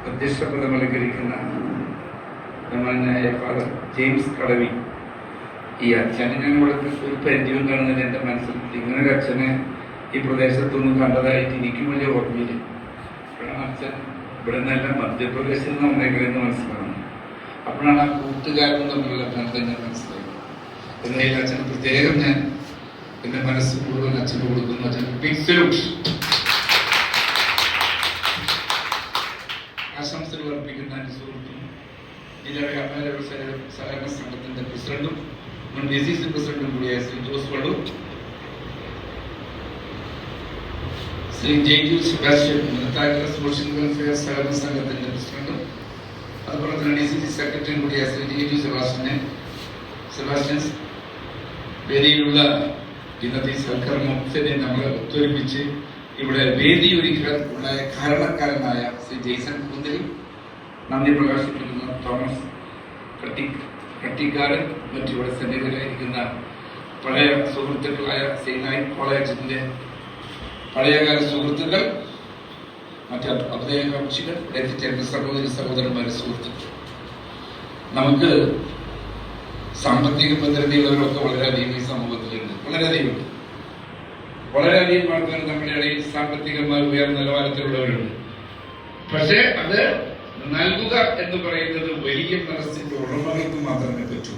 അധ്യക്ഷപദം അലങ്കരിക്കുന്ന ബഹുമാന്യനായ father James കടവി. ഈ അച്ഛനെ ഞാൻ ഇവിടെ ഒരു പരിചയം കാണുന്നതിന് എൻ്റെ മനസ്സിൽ ഇങ്ങനൊരു അച്ഛനെ ഈ പ്രദേശത്തൊന്നും കണ്ടതായിട്ട് എനിക്കും വലിയ ഓർമ്മയില്ല. അപ്പോഴാണ് അച്ഛൻ ഇവിടെ നിന്നല്ല മധ്യപ്രദേശിൽ നിന്ന് വന്നേക്കലെന്ന് മനസ്സിലാവുന്നത്. അപ്പോഴാണ് ആ കൂട്ടുകാരൻ തമ്മിലുള്ള ബന്ധം ഞാൻ മനസ്സിലായത്. എന്നാലും അച്ഛന് പ്രത്യേകം ഞാൻ എൻ്റെ മനസ്സ് മുഴുവൻ അച്ഛന് കൊടുക്കുന്നു. അച്ഛൻ ബിഗ് സല്യൂട്ട്. ആശംസകൾ അർപ്പിക്കുന്ന എൻ്റെ സുഹൃത്തും ജില്ലാ വ്യാപാര സഹകരണ സംഘത്തിന്റെ പ്രസിഡന്റും മുൻ DCC പ്രസിഡന്റും കൂടിയായ Shri Jose Vallur, Shri Jaiju Sebastian social welfare സഹകരണ സംഘത്തിന്റെ പ്രസിഡന്റും അതുപോലെ തന്നെ DCC സെക്രട്ടറിയും കൂടിയായ ശ്രീ ജെയ്ജു സെബാസ്റ്റ്യൻ വേദിയിലുള്ള ഇന്നത്തെ സൽക്കർമ്മത്തിനെ നമ്മളെ ഒത്തൊരുമിച്ച് ഇവിടെ വേദി ഒരുക്കാൻ ഉണ്ടായ കാരണക്കാരനായ ശ്രീ ജെയ്സൺ കുന്തലി, നന്ദി പ്രകാശിപ്പിക്കുന്ന തോമസ് കട്ടിക്കാരൻ, മറ്റിവിടെ സന്നിഹിതരായിരിക്കുന്ന പഴയ സുഹൃത്തുക്കളായ സെയിൻറ്റ് കോളേജിന്റെ പഴയകാല സുഹൃത്തുക്കൾ, മറ്റ് അഭ്യുദയകാംക്ഷികൾ, എത്തിച്ചേർന്ന സഹോദരി സഹോദരന്മാരെ സുഹൃത്തുക്കൾ. നമുക്ക് സാമ്പത്തിക ഭദ്രതയുള്ളവരൊക്കെ വളരെയധികം ഈ സമൂഹത്തിലുണ്ട്. വളരെയധികം ആൾക്കാർ നമ്മുടെ ഇടയിൽ സാമ്പത്തികമായി ഉയർന്ന നിലവാരത്തിലുള്ളവരുണ്ട്. പക്ഷേ അത് നൽകുക എന്ന് പറയുന്നത് വലിയ മനസ്സിന്റെ ഉടമകൾക്ക് മാത്രമേ പറ്റൂ.